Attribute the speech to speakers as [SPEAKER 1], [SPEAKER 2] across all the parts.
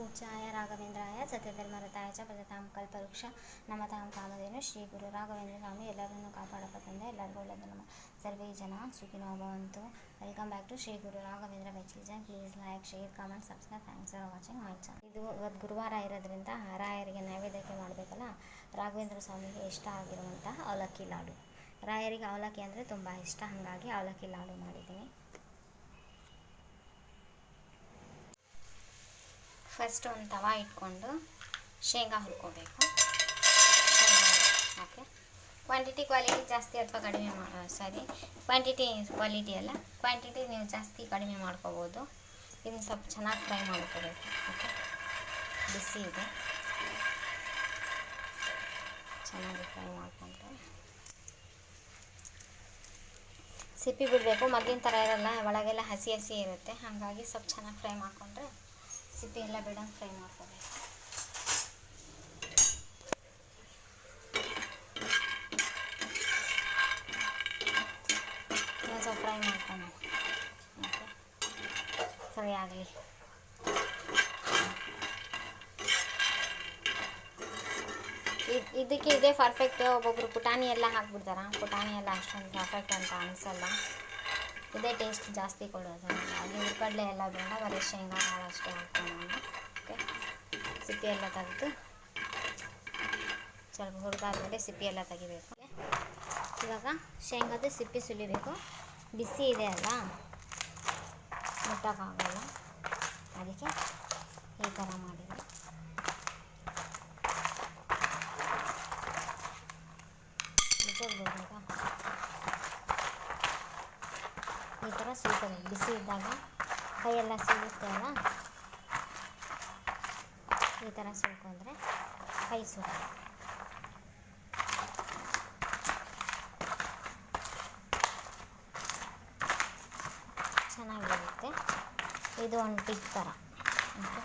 [SPEAKER 1] पूज्याय राघवेंद्राय सत्यधर्मरताय च भजतां कल्पवृक्ष नमतां कामधेनु ಶ್ರೀ ಗುರು ರಾಘವೇಂದ್ರ ಸ್ವಾಮಿ ಎಲ್ಲರನ್ನು ಕಾಪಾಡಪ್ಪ ತಂದೆ ಎಲ್ಲರಿಗೂ ಒಳ್ಳೆಯದು ನಮ್ಮ ಸರ್ವೇ ಜನ ಸುಖಿನೋ ಭವಂತು. Welcome back to Shri Guru Raghavendra ವೆಚಿಲ್ಜನ್. Please like share comment subscribe. Thanks for watching my channel. ಇದು ಇವತ್ತು ಗುರುವಾರ ಇರೋದ್ರಿಂದ ರಾಯರಿಗೆ ನೈವೇದ್ಯಕ್ಕೆ ಮಾಡಬೇಕಲ್ಲ, ರಾಘವೇಂದ್ರ ಸ್ವಾಮಿಗೆ ಇಷ್ಟ ಆಗಿರುವಂತಹ ಅವಲಕ್ಕಿ ಲಾಡು. ರಾಯರಿಗೆ ಅವಲಕ್ಕಿ ಅಂದರೆ ತುಂಬ ಇಷ್ಟ, ಹಾಗಾಗಿ ಅವಲಕ್ಕಿ ಲಾಡು ಮಾಡಿದ್ದೀನಿ. ಫಸ್ಟ್ ಒಂದು ತವಾ ಇಟ್ಕೊಂಡು ಶೇಂಗಾ ಹುರ್ಕೋಬೇಕು. ಓಕೆ, ಕ್ವಾಂಟಿಟಿ ಕ್ವಾಲಿಟಿ ಜಾಸ್ತಿ ಅಥವಾ ಕಡಿಮೆ ಕ್ವಾಂಟಿಟಿ ಕ್ವಾಲಿಟಿ ಅಲ್ಲ, ಕ್ವಾಂಟಿಟಿ ನೀವು ಜಾಸ್ತಿ ಕಡಿಮೆ ಮಾಡ್ಕೋಬೋದು. ಇದನ್ನು ಸ್ವಲ್ಪ ಚೆನ್ನಾಗಿ ಫ್ರೈ ಮಾಡ್ಕೋಬೇಕು. ಓಕೆ, ಬಿಸಿ ಇದೆ, ಚೆನ್ನಾಗಿ ಫ್ರೈ ಮಾಡಿಕೊಂಡ್ರೆ ಸಿಪ್ಪಿ ಬಿಡಬೇಕು. ಮೊದಲಿನ ಥರ ಇರಲ್ಲ, ಒಳಗೆಲ್ಲ ಹಸಿ ಹಸಿ ಇರುತ್ತೆ, ಹಾಗಾಗಿ ಸ್ವಲ್ಪ ಚೆನ್ನಾಗಿ ಫ್ರೈ ಮಾಡಿಕೊಂಡ್ರೆ ಸಿಪ್ಪಿ ಎಲ್ಲ ಬಿಡಂಗೆ ಫ್ರೈ ಮಾಡ್ಕೋಬೇಕು. ಸ್ವಲ್ಪ ಫ್ರೈ ಮಾಡ್ಕೊಂಡು ಓಕೆ, ಫ್ರೈ ಆಗಲಿ. ಇದಕ್ಕೆ ಇದೇ ಪರ್ಫೆಕ್ಟ್. ಒಬ್ಬೊಬ್ರು ಪುಟಾಣಿ ಎಲ್ಲ ಹಾಕ್ಬಿಡ್ತಾರೆ, ಪುಟಾಣಿ ಎಲ್ಲ ಅಷ್ಟೊಂದು ಪರ್ಫೆಕ್ಟ್ ಅಂತ ಅನಿಸಲ್ಲ. ಇದೇ ಟೇಸ್ಟ್ ಜಾಸ್ತಿ ಕೊಡೋದು. ಅಲ್ಲಿ ಹುರ್ಗಡ್ಲೆ ಎಲ್ಲ ಬೇಡ, ಬರೀ ಶೇಂಗಾ ಕಾಳು ಅಷ್ಟೇ ಹಾಕ್ಕೊಂಡು ಓಕೆ. ಸಿಪ್ಪಿ ಎಲ್ಲ ತೆಗೆದು ಸ್ವಲ್ಪ ಹುರಿದಾದ್ಮೇಲೆ ಸಿಪ್ಪಿ ಎಲ್ಲ ತೆಗಿಬೇಕು. ಇವಾಗ ಶೇಂಗಾದ ಸಿಪ್ಪಿ ಸುಲಿಬೇಕು. ಬಿಸಿ ಇದೆ ಅಲ್ಲ, ಮುಟ್ಟಕ್ಕಾಗಲ್ಲ, ಅದಕ್ಕೆ ಈ ಥರ ಮಾಡಿದೆ. ಈ ಥರ ಸುಲ್ಕೋಬೇಕು. ಬಿಸಿ ಇದ್ದಾಗ ಕೈಯೆಲ್ಲ ಸುಡುತ್ತೆ ಅಲ್ಲ, ಈ ಥರ ಸುಲ್ಕೊಂಡ್ರೆ ಕೈ ಸುಡುತ್ತೆ. ಚೆನ್ನಾಗಿರುತ್ತೆ. ಇದು ಒಂದು ಟಿಪ್ ಥರ. ಓಕೆ,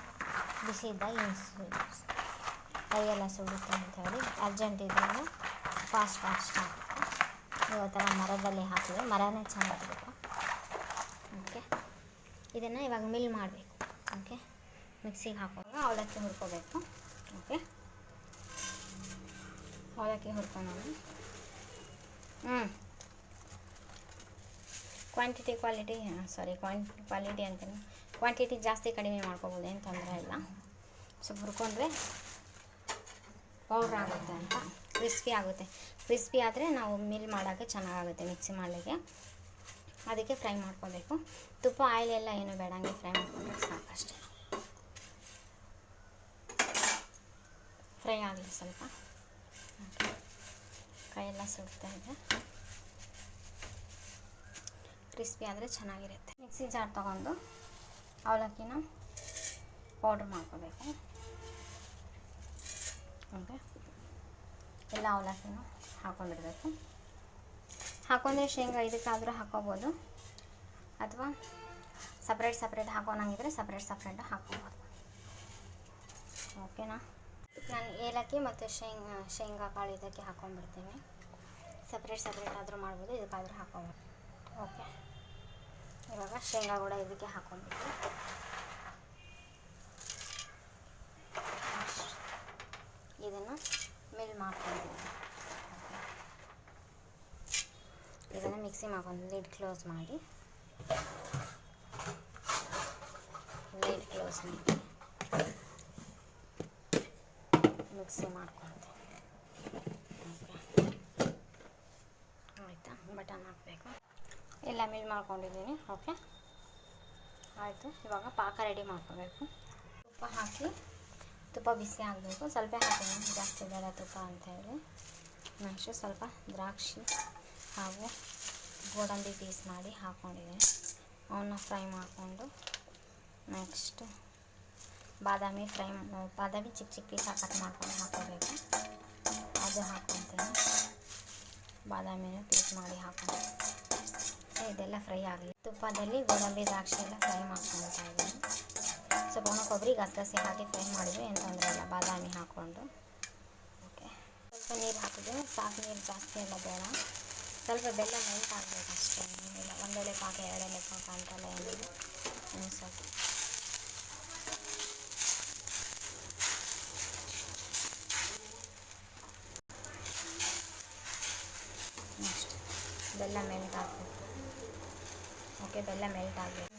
[SPEAKER 1] ಬಿಸಿ ಇದ್ದಾಗ ಕೈಯೆಲ್ಲ ಸುಡುತ್ತೆ ಅಂಥೇಳಿ ಅರ್ಜೆಂಟ್ ಇದ್ದಾಗ ಫಾಸ್ಟ್ ಹಾಕಿ ಈ ಥರ ಮರದಲ್ಲಿ ಹಾಕಿದ್ರೆ ಮರನೇ ಚೆನ್ನಾಗಿರುತ್ತೆ. ಓಕೆ, ಇದನ್ನು ಇವಾಗ ಮಿಲ್ ಮಾಡಬೇಕು. ಓಕೆ, ಮಿಕ್ಸಿಗೆ ಹಾಕುವಾಗ ಅವಲಕ್ಕಿ ಹುರ್ಕೋಬೇಕು. ಓಕೆ, ಅವಲಕ್ಕಿ ಹುರ್ಕೊಂಡು ಕ್ವಾಲಿಟಿ ಅಂತೀನಿ, ಕ್ವಾಂಟಿಟಿ ಜಾಸ್ತಿ ಕಡಿಮೆ ಮಾಡ್ಕೋಬೋದು, ಏನು ತೊಂದರೆ ಇಲ್ಲ. ಸ್ವಲ್ಪ ಹುರ್ಕೊಂಡ್ರೆ ಪೌಡ್ರ್ ಆಗುತ್ತೆ ಅಂತ, ಕ್ರಿಸ್ಪಿ ಆಗುತ್ತೆ. ಕ್ರಿಸ್ಪಿ ಆದರೆ ನಾವು ಮಿಲ್ ಮಾಡೋಕ್ಕೆ ಚೆನ್ನಾಗಾಗುತ್ತೆ, ಮಿಕ್ಸಿ ಮಾಡಲಿಕ್ಕೆ. ಅದಕ್ಕೆ ಫ್ರೈ ಮಾಡ್ಕೋಬೇಕು. ತುಪ್ಪ ಆಯಿಲ್ ಎಲ್ಲ ಏನು ಬೇಡ, ಹಂಗೆ ಫ್ರೈ ಮಾಡ್ಕೊಂಡ್ರೆ ಸಾಕಷ್ಟೆ. ಫ್ರೈ ಆಗಲಿ ಸ್ವಲ್ಪ. ಕೈಯೆಲ್ಲ ಸುಡ್ತಾ ಇದೆ, ಕ್ರಿಸ್ಪಿ ಆದರೆ ಚೆನ್ನಾಗಿರುತ್ತೆ. ಮಿಕ್ಸಿ ಜಾರ್ ತೊಗೊಂಡು ಅವಲಕ್ಕಿನ ಪೌಡ್ರ್ ಮಾಡ್ಕೋಬೇಕು. ಓಕೆ, ಎಲ್ಲ ಅವಲಕ್ಕಿನೂ ಹಾಕ್ಕೊಂಡಿರ್ಬೇಕು. ಹಾಕೊಂಡ್ರೆ ಶೇಂಗಾ ಇದಕ್ಕಾದರೂ ಹಾಕ್ಕೋಬೋದು, ಅಥವಾ ಸಪ್ರೇಟ್ ಹಾಕೋಣಂಗಿದ್ರೆ ಸಪ್ರೇಟ್ ಹಾಕ್ಕೋಬೋದು. ಓಕೆನಾ? ನಾನು ಏಲಕ್ಕಿ ಮತ್ತು ಶೇಂಗಾ ಕಾಳು ಇದಕ್ಕೆ ಹಾಕ್ಕೊಂಡ್ಬಿಡ್ತೀನಿ. ಸಪ್ರೇಟ್ ಆದರೂ ಮಾಡ್ಬೋದು, ಇದಕ್ಕಾದರೂ ಹಾಕ್ಕೋಬೋದು. ಓಕೆ, ಇವಾಗ ಶೇಂಗಾ ಕೂಡ ಇದಕ್ಕೆ ಹಾಕ್ಕೊಂಡ್ಬಿಟ್ಟು ಇದನ್ನು ಮಿಲ್ ಮಾಡ್ಕೊಂಡಿದ್ದೀನಿ. ಇದನ್ನು ಮಿಕ್ಸಿ ಮಾಡ್ಕೊಂಡು ಲಿಡ್ ಕ್ಲೋಸ್ ಮಾಡಿ ಮಿಕ್ಸಿ ಮಾಡ್ಕೊಳ್ತೀನಿ. ಆಯಿತಾ? ಬಟನ್ ಹಾಕಬೇಕು. ಎಲ್ಲ ಮಿಲ್ ಮಾಡ್ಕೊಂಡಿದ್ದೀನಿ. ಓಕೆ, ಆಯಿತು. ಇವಾಗ ಪಾಕ ರೆಡಿ ಮಾಡ್ಕೋಬೇಕು. ತುಪ್ಪ ಬಿಸಿ ಆಗಬೇಕು. ಸ್ವಲ್ಪ ಹಾಕಿದ್ದೀನಿ, ಜಾಸ್ತಿ ಬೇಡ ತುಪ್ಪ ಅಂಥೇಳಿ. ನೆಕ್ಸ್ಟು ಸ್ವಲ್ಪ ದ್ರಾಕ್ಷಿ ಹಾಗೂ ಗೋಡಂಬಿ ಪೀಸ್ ಮಾಡಿ ಹಾಕ್ಕೊಂಡಿದ್ದೀನಿ. ಅವನ್ನ ಫ್ರೈ ಮಾಡಿಕೊಂಡು ನೆಕ್ಸ್ಟ್ ಬಾದಾಮಿ ಚಿಕ್ಕ ಪೀಸ್ ಕಟ್ ಮಾಡ್ಕೊಂಡು ಹಾಕೋಬೇಕು. ಅದು ಹಾಕ್ಕೊತೀನಿ. ಬಾದಾಮಿನ ಪೀಸ್ ಮಾಡಿ ಹಾಕೊಂಡು ಇದೆಲ್ಲ ಫ್ರೈ ಆಗಲಿ. ತುಪ್ಪದಲ್ಲಿ ಗೋಡಂಬಿ ದ್ರಾಕ್ಷಿ ಎಲ್ಲ ಫ್ರೈ ಮಾಡ್ಕೊಳ್ತಾ ಇದ್ದೀನಿ. ಸ್ವಲ್ಪ ಒಣ ಕೊಬ್ಬರಿ ಗಸಗಸೆ ಹಾಕಿ ಫ್ರೈ ಮಾಡಿದ್ವಿ, ಏನು ತೊಂದರೆ ಇಲ್ಲ. ಬಾದಾಮಿ ಹಾಕ್ಕೊಂಡು ಓಕೆ, ಸ್ವಲ್ಪ ನೀರು ಹಾಕಿದ್ದೀನಿ. ಸಾಕು, ನೀರು ಜಾಸ್ತಿ ಎಲ್ಲ ಬೇಡ. ಸ್ವಲ್ಪ ಬೆಲ್ಲ ಮೆಲ್ಟ್ ಆಗಬೇಕು ಅಷ್ಟೇ, ಏನಿಲ್ಲ. ಒಂದೆಲೆ ಪಾಕ ಎರಡೆಲೆ ಪಾಕ ಅಂತೆಲ್ಲ ಏನಿಲ್ಲ. ಸ್ವಲ್ಪ ಬೆಲ್ಲ ಮೆಲ್ಟ್ ಆಗಬೇಕು. ಓಕೆ, ಬೆಲ್ಲ ಮೆಲ್ಟ್ ಆಗಬೇಕು.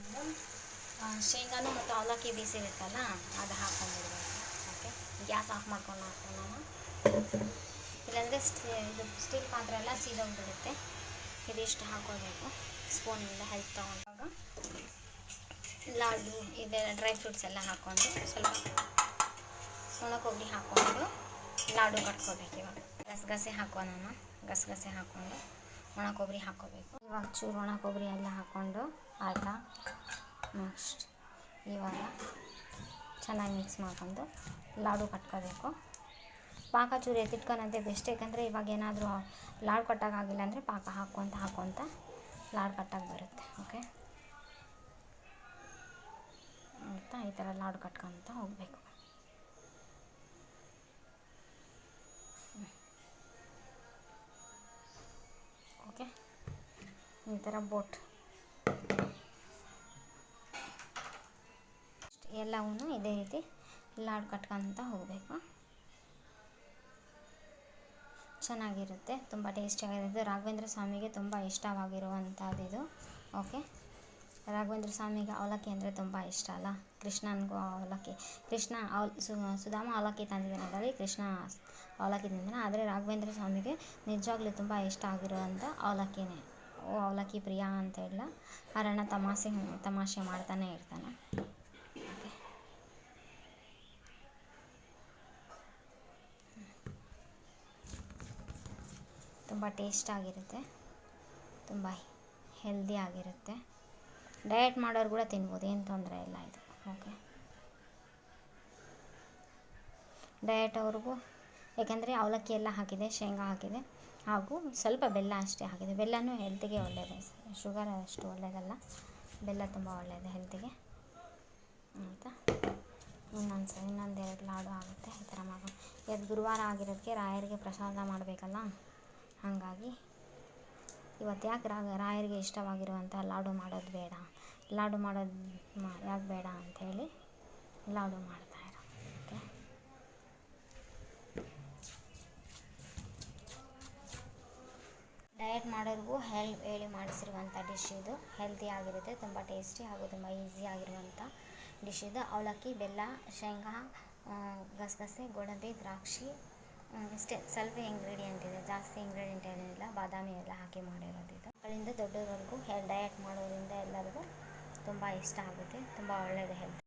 [SPEAKER 1] ಶೇಂಗಾನು ಮತ್ತು ಅವಲಕ್ಕಿ ಬೀಸಿರುತ್ತಲ್ಲ ಅದು ಹಾಕ್ಕೊಂಡ್ಬಿಡ್ಬೇಕು. ಓಕೆ, ಗ್ಯಾಸ್ ಆಫ್ ಮಾಡ್ಕೊಂಡು ಹಾಕ್ಕೊಳ್ಳೋಣ. ಇಲ್ಲಾಂದರೆ ಇದು ಸ್ಟೀಲ್ ಪಾತ್ರೆ ಎಲ್ಲ ಸೀದೋಗ್ಬಿಡುತ್ತೆ. ಇದಿಷ್ಟು ಹಾಕ್ಕೋಬೇಕು ಸ್ಪೂನಿಂದ ಹೆಲ್ಪ್ ತೊಗೊಂಡಾಗ. ಲಾಡು ಇದೆಲ್ಲ ಡ್ರೈ ಫ್ರೂಟ್ಸ್ ಎಲ್ಲ ಹಾಕ್ಕೊಂಡು ಸ್ವಲ್ಪ ಒಣ ಕೊಬ್ಬರಿ ಹಾಕ್ಕೊಂಡು ಲಾಡು ಕಟ್ಕೋಬೇಕು. ಇವಾಗ ಗಸಗಸೆ ಹಾಕೋಣ. ಗಸಗಸೆ ಹಾಕ್ಕೊಂಡು ಒಣ ಕೊಬ್ಬರಿ ಹಾಕ್ಕೋಬೇಕು. ಇವಾಗ ಚೂರು ಒಣ ಕೊಬ್ಬರಿ ಎಲ್ಲ ಹಾಕ್ಕೊಂಡು ಆಯಿತಾ. ನೆಕ್ಸ್ಟ್ ಇವಾಗ ಚೆನ್ನಾಗಿ ಮಿಕ್ಸ್ ಮಾಡ್ಕೊಂಡು ಲಾಡು ಕಟ್ಕೋಬೇಕು. ಪಾಕ ಚೂರು ಎತ್ತಿಟ್ಕೊಳಂತೆ ಬೆಸ್ಟ್, ಯಾಕಂದರೆ ಇವಾಗ ಏನಾದರೂ ಲಾಡು ಕಟ್ಟಾಗಿಲ್ಲ ಅಂದರೆ ಪಾಕ ಹಾಕ್ಕೊತ ಲಾಡು ಕಟ್ಟಾಗಿ ಬರುತ್ತೆ. ಓಕೆ, ಆಯಿತಾ. ಈ ಥರ ಲಾಡು ಕಟ್ಕೊತ ಹೋಗಬೇಕು. ಓಕೆ, ಈ ಥರ ಬೋಟ್ ಎಲ್ಲವೂ ಇದೇ ರೀತಿ ಲಾಡು ಕಟ್ಕೊತ ಹೋಗಬೇಕು. ಚೆನ್ನಾಗಿರುತ್ತೆ, ತುಂಬ ಟೇಸ್ಟಿಯಾಗಿರುತ್ತೆ. ರಾಘವೇಂದ್ರ ಸ್ವಾಮಿಗೆ ತುಂಬ ಇಷ್ಟವಾಗಿರುವಂಥದ್ದಿದು. ಓಕೆ, ರಾಘವೇಂದ್ರ ಸ್ವಾಮಿಗೆ ಅವಲಕ್ಕಿ ಅಂದರೆ ತುಂಬ ಇಷ್ಟ ಅಲ್ಲ. ಕೃಷ್ಣನಿಗೂ ಅವಲಕ್ಕಿ, ಸುಧಾಮ ಅವಲಕ್ಕಿ ತಂದಿದ್ದಾನೆ, ಕೃಷ್ಣ ಅವಲಕ್ಕಿ ತಿಂತಾನೆ. ಆದರೆ ರಾಘವೇಂದ್ರ ಸ್ವಾಮಿಗೆ ನಿಜವಾಗ್ಲೂ ತುಂಬ ಇಷ್ಟ ಆಗಿರುವಂಥ ಅವಲಕ್ಕಿನೇ. ಅವಲಕ್ಕಿ ಪ್ರಿಯ ಅಂತ ಹೇಳ ಕಾರಣ ತಮಾಷೆ ಮಾಡ್ತಾನೆ ಇರ್ತಾನೆ. ಓಕೆ, ತುಂಬ ಟೇಸ್ಟಾಗಿರುತ್ತೆ, ತುಂಬ ಹೆಲ್ದಿ ಆಗಿರುತ್ತೆ. ಡಯಟ್ ಮಾಡೋರು ಕೂಡ ತಿನ್ಬೋದು, ಏನು ತೊಂದರೆ ಇಲ್ಲ ಇದು. ಓಕೆ, ಡಯಟ್ ಅವ್ರಿಗೂ, ಯಾಕೆಂದರೆ ಅವಲಕ್ಕಿ ಎಲ್ಲ ಹಾಕಿದೆ, ಶೇಂಗಾ ಹಾಕಿದೆ, ಹಾಗೂ ಸ್ವಲ್ಪ ಬೆಲ್ಲ ಅಷ್ಟೇ ಹಾಕಿದೆ. ಬೆಲ್ಲನೂ ಹೆಲ್ತಿಗೆ ಒಳ್ಳೆಯದೇ, ಶುಗರ್ ಅಷ್ಟು ಒಳ್ಳೆಯದಲ್ಲ, ಬೆಲ್ಲ ತುಂಬ ಒಳ್ಳೆಯದು ಹೆಲ್ತಿಗೆ. ಆಯಿತಾ. ಇನ್ನೊಂದೆರಡು ಲಾಡು ಆಗುತ್ತೆ. ಈ ಥರ ಮಾಡೋ ಇವತ್ತು ಗುರುವಾರ ಆಗಿರೋದಕ್ಕೆ ರಾಯರಿಗೆ ಪ್ರಸಾದ ಮಾಡಬೇಕಲ್ಲ, ಹಾಗಾಗಿ ಇವತ್ತು ಯಾಕೆ ರಾಯರಿಗೆ ಇಷ್ಟವಾಗಿರುವಂಥ ಲಾಡು ಮಾಡೋದು ಬೇಡ, ಯಾಕೆ ಬೇಡ ಅಂಥೇಳಿ ಲಾಡು ಮಾಡ್ತಾಯಿರೋ. ಓಕೆ, ಡಯಟ್ ಮಾಡೋರಿಗೂ ಹೇಳಿ ಮಾಡಿಸಿರುವಂಥ ಡಿಶ್ ಇದು. ಹೆಲ್ತಿ ಆಗಿರುತ್ತೆ, ತುಂಬ ಟೇಸ್ಟಿ ಹಾಗೂ ತುಂಬ ಈಸಿ ಆಗಿರುವಂಥ ಡಿಶ್ ಇದು. ಅವಲಕ್ಕಿ, ಬೆಲ್ಲ, ಶೇಂಗಾ, ಗಸಗಸೆ, ಗೋಡಂಬಿ, ದ್ರಾಕ್ಷಿ, ಇಷ್ಟೇ ಸ್ವಲ್ಪ ಇಂಗ್ರೀಡಿಯೆಂಟ್ ಇದೆ, ಜಾಸ್ತಿ ಇಂಗ್ರೀಡಿಯೆಂಟ್ ಏನಿಲ್ಲ. ಬಾದಾಮಿ ಎಲ್ಲ ಹಾಕಿ ಮಾಡಿರೋದು ಇದು. ಮಕ್ಕಳಿಂದ ದೊಡ್ಡವರೆಗೂ ಡಯಟ್ ಮಾಡೋದ್ರಿಂದ ಎಲ್ಲರಿಗೂ ತುಂಬ ಇಷ್ಟ ಆಗುತ್ತೆ, ತುಂಬ ಒಳ್ಳೆಯದು ಹೆಲ್ತ್.